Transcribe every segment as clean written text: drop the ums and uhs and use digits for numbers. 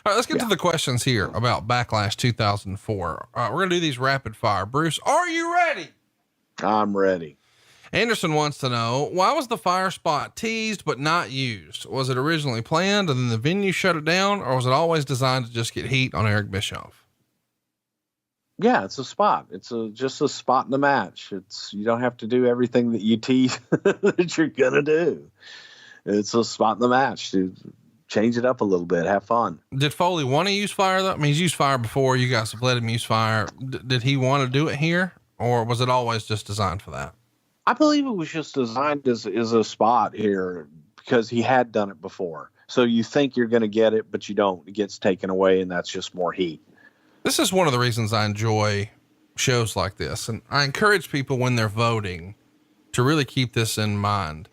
All right, let's get to the questions here about Backlash 2004. We're going to do these rapid fire. Bruce, are you ready? I'm ready. Anderson wants to know, why was the fire spot teased but not used? Was it originally planned and then the venue shut it down, or was it always designed to just get heat on Eric Bischoff? Yeah, it's a spot. It's just a spot in the match. You don't have to do everything that you tease that you're going to do. It's a spot in the match to change it up a little bit, have fun. Did Foley want to use fire though? I mean, he's used fire before. You guys have let him use fire. Did he want to do it here, or was it always just designed for that? I believe it was just designed as a spot here because he had done it before. So you think you're going to get it, but you don't. It gets taken away, and that's just more heat. This is one of the reasons I enjoy shows like this. And I encourage people when they're voting to really keep this in mind.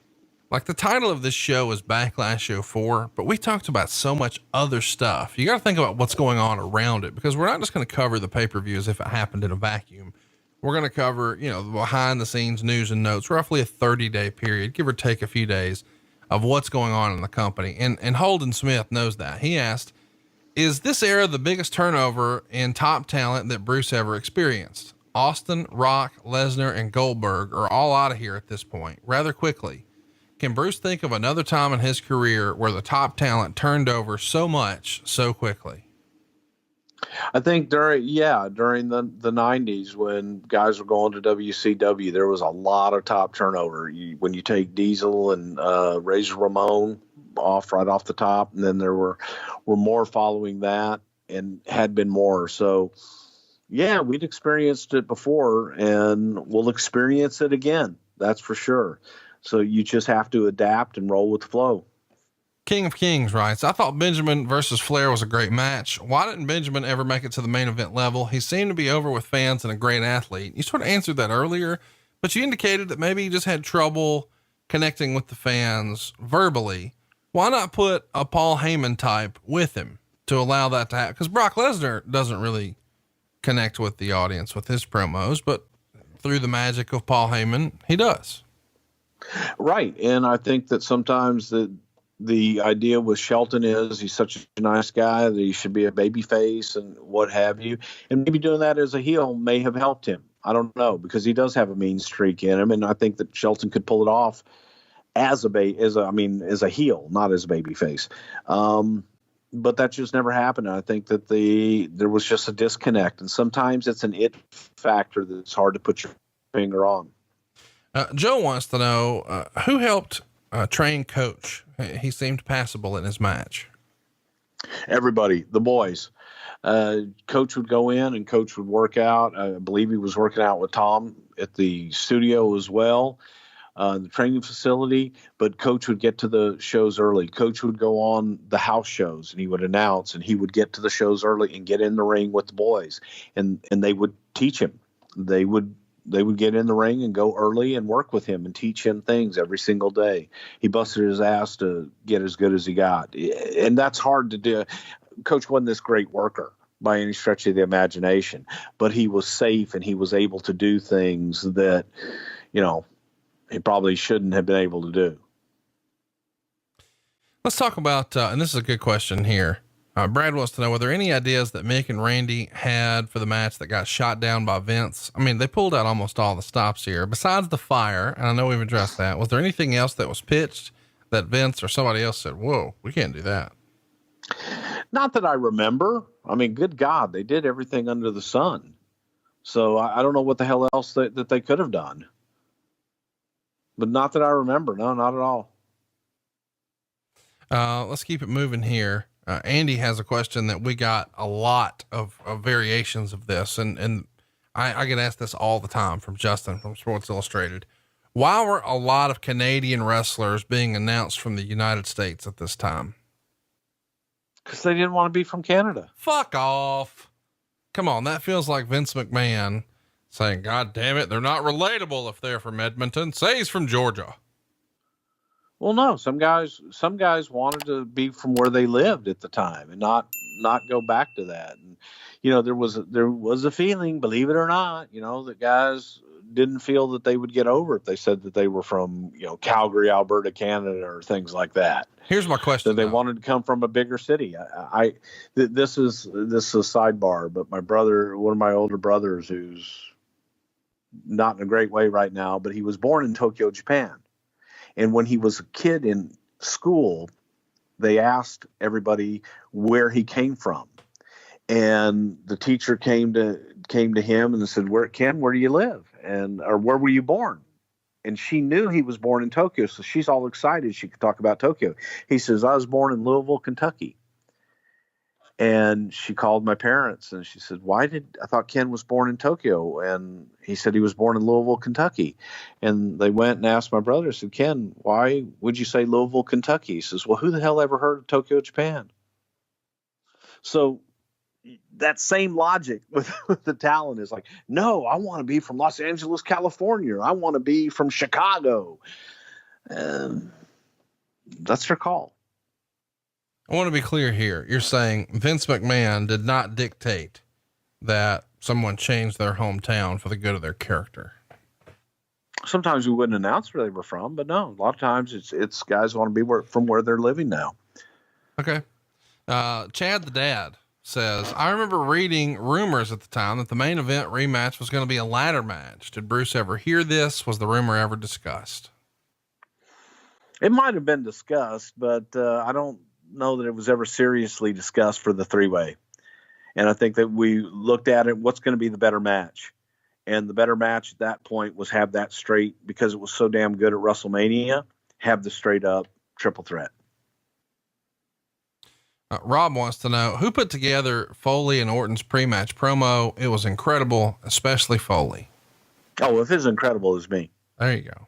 Like, the title of this show is Backlash 04, but we talked about so much other stuff. You got to think about what's going on around it, because we're not just going to cover the pay-per-view as if it happened in a vacuum. We're going to cover, the behind the scenes news and notes, roughly a 30-day period, give or take a few days, of what's going on in the company. And Holden Smith knows that. He asked, is this era the biggest turnover in top talent that Bruce ever experienced? Austin, Rock, Lesnar, and Goldberg are all out of here at this point rather quickly. Can Bruce think of another time in his career where the top talent turned over so much so quickly? I think during the 90s when guys were going to WCW, there was a lot of top turnover. When you take Diesel and Razor Ramon right off the top, and then there were more following that and had been more. So yeah, we'd experienced it before and we'll experience it again. That's for sure. So you just have to adapt and roll with the flow. King of Kings writes, I thought Benjamin versus Flair was a great match. Why didn't Benjamin ever make it to the main event level? He seemed to be over with fans and a great athlete. You sort of answered that earlier, but you indicated that maybe he just had trouble connecting with the fans verbally. Why not put a Paul Heyman type with him to allow that to happen? Because Brock Lesnar doesn't really connect with the audience with his promos, but through the magic of Paul Heyman, he does. Right. And I think that sometimes the idea with Shelton is he's such a nice guy that he should be a baby face and what have you. And maybe doing that as a heel may have helped him. I don't know, because he does have a mean streak in him. And I think that Shelton could pull it off as a heel, not as a baby face. But that just never happened. And I think that there was just a disconnect, and sometimes it's an it factor that's hard to put your finger on. Joe wants to know, who helped train Coach? He seemed passable in his match. Everybody, the boys. Coach would go in and Coach would work out. I believe he was working out with Tom at the studio as well, the training facility, but Coach would get to the shows early. Coach would go on the house shows and he would announce, and he would get to the shows early and get in the ring with the boys, and they would teach him. They would get in the ring and go early and work with him and teach him things every single day. He busted his ass to get as good as he got. And that's hard to do. Coach wasn't this great worker by any stretch of the imagination, but he was safe and he was able to do things that, he probably shouldn't have been able to do. Let's talk about, and this is a good question here. Brad wants to know, were there any ideas that Mick and Randy had for the match that got shot down by Vince? I mean, they pulled out almost all the stops here besides the fire. And I know we've addressed that. Was there anything else that was pitched that Vince or somebody else said, whoa, we can't do that? Not that I remember. I mean, good God, they did everything under the sun. So I don't know what the hell else that they could have done, but not that I remember. No, not at all. Let's keep it moving here. Andy has a question that we got a lot of variations of this. And I get asked this all the time from Justin from Sports Illustrated. Why were a lot of Canadian wrestlers being announced from the United States at this time? Because they didn't want to be from Canada. Fuck off. Come on. That feels like Vince McMahon saying, God damn it, they're not relatable if they're from Edmonton. Say he's from Georgia. Well, no, some guys wanted to be from where they lived at the time and not go back to that. And, there was a feeling, believe it or not, that guys didn't feel that they would get over if they said that they were from, Calgary, Alberta, Canada, or things like that. Here's my question. That they wanted to come from a bigger city. This is a sidebar, but my brother, one of my older brothers, who's not in a great way right now, but he was born in Tokyo, Japan. And when he was a kid in school, they asked everybody where he came from. And the teacher came to him and said, Ken, where do you live? Or where were you born? And she knew he was born in Tokyo, so she's all excited she could talk about Tokyo. He says, I was born in Louisville, Kentucky. And she called my parents and she said, I thought Ken was born in Tokyo. And he said he was born in Louisville, Kentucky. And they went and asked my brother, said, Ken, why would you say Louisville, Kentucky? He says, well, who the hell ever heard of Tokyo, Japan? So that same logic with the talent is like, no, I want to be from Los Angeles, California. I want to be from Chicago. And that's their call. I want to be clear here. You're saying Vince McMahon did not dictate that someone changed their hometown for the good of their character. Sometimes we wouldn't announce where they were from, but no, a lot of times it's guys want to be from where they're living now. Okay. Chad the Dad says, I remember reading rumors at the time that the main event rematch was going to be a ladder match. Did Bruce ever hear this? Was the rumor ever discussed? It might have been discussed, but I don't know that it was ever seriously discussed for the three-way. And I think that we looked at it, what's going to be the better match? And the better match at that point was have that straight, because it was so damn good at WrestleMania, have the straight up triple threat. Rob wants to know who put together Foley and Orton's pre-match promo. It was incredible, especially Foley. Oh, if it's incredible, it's me. There you go.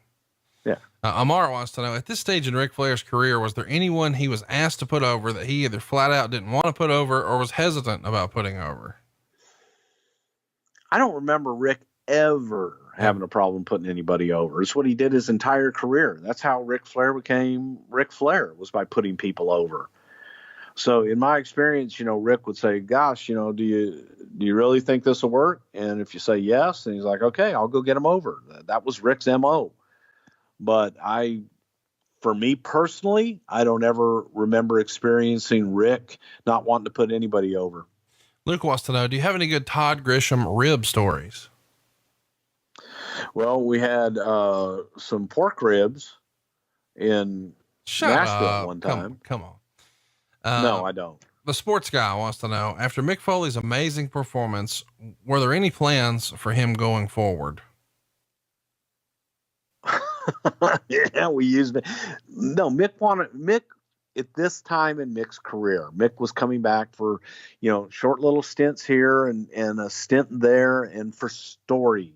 Yeah. Amar wants to know, at this stage in Ric Flair's career, was there anyone he was asked to put over that he either flat out didn't want to put over or was hesitant about putting over? I don't remember Rick ever having a problem putting anybody over. It's what he did his entire career. That's how Ric Flair became Ric Flair, was by putting people over. So in my experience, Rick would say, gosh, do you really think this will work? And if you say yes, and he's like, okay, I'll go get him over. That was Rick's MO. But for me personally, I don't ever remember experiencing Rick not wanting to put anybody over. Luke wants to know, do you have any good Todd Grisham rib stories? Well, we had some pork ribs in Nashville one time. Come on. No, I don't. The sports guy wants to know, after Mick Foley's amazing performance, were there any plans for him going forward? Yeah, we used it. No, Mick at this time in Mick's career, Mick was coming back for, short little stints here and a stint there and for story.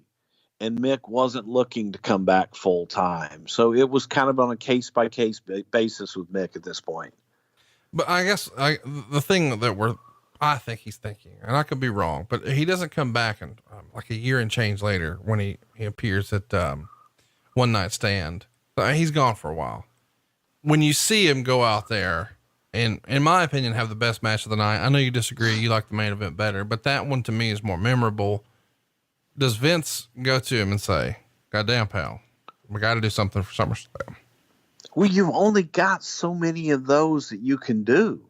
And Mick wasn't looking to come back full time. So it was kind of on a case by case basis with Mick at this point. But I guess the thing that I think he's thinking, and I could be wrong, but he doesn't come back and like a year and change later when he appears at One Night Stand. He's gone for a while. When you see him go out there and, in my opinion, have the best match of the night, I know you disagree. You like the main event better, but that one to me is more memorable. Does Vince go to him and say, goddamn pal, we got to do something for SummerSlam? Well, you've only got so many of those that you can do.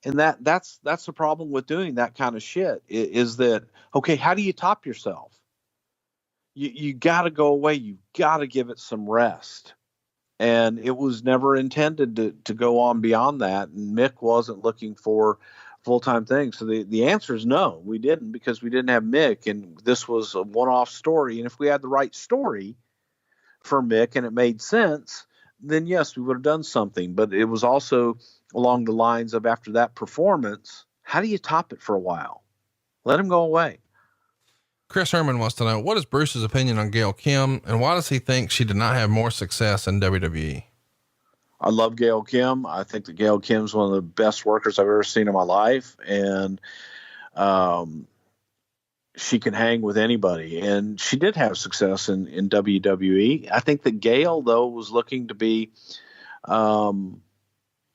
And that's the problem with doing that kind of shit is that, okay, how do you top yourself? You got to go away. You got to give it some rest. And it was never intended to go on beyond that. And Mick wasn't looking for full-time things. So the answer is no, we didn't, because we didn't have Mick, and this was a one-off story. And if we had the right story for Mick and it made sense, then yes, we would have done something. But it was also along the lines of, after that performance, how do you top it for a while? Let him go away. Chris Herman wants to know, what is Bruce's opinion on Gail Kim, and why does he think she did not have more success in WWE? I love Gail Kim. I think that Gail Kim's one of the best workers I've ever seen in my life. And she can hang with anybody. And she did have success in WWE. I think that Gail, though, was looking to be in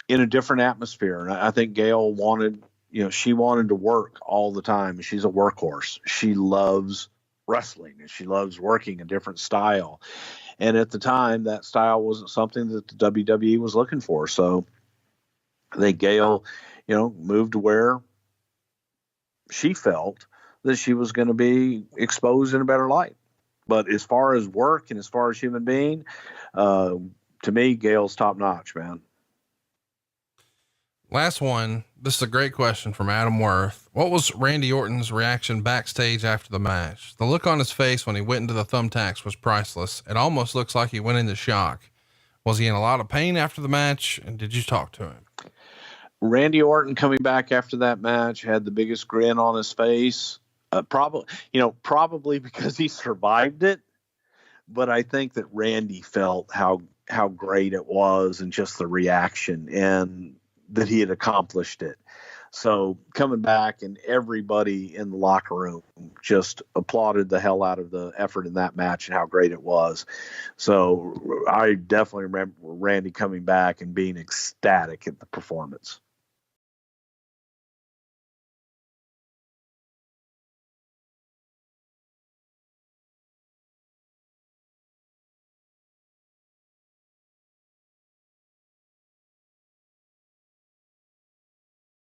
a different atmosphere. And I think Gail wanted, she wanted to work all the time. She's a workhorse. She loves wrestling and she loves working a different style. And at the time, that style wasn't something that the WWE was looking for. So I think Gail, moved to where she felt that she was going to be exposed in a better light. But as far as work and as far as human being, to me, Gail's top notch, man. Last one. This is a great question from Adam Worth. What was Randy Orton's reaction backstage after the match? The look on his face when he went into the thumbtacks was priceless. It almost looks like he went into shock. Was he in a lot of pain after the match? And did you talk to him? Randy Orton coming back after that match had the biggest grin on his face. Probably because he survived it. But I think that Randy felt how great it was and just the reaction and that he had accomplished it. So coming back, and everybody in the locker room just applauded the hell out of the effort in that match and how great it was. So I definitely remember Randy coming back and being ecstatic at the performance.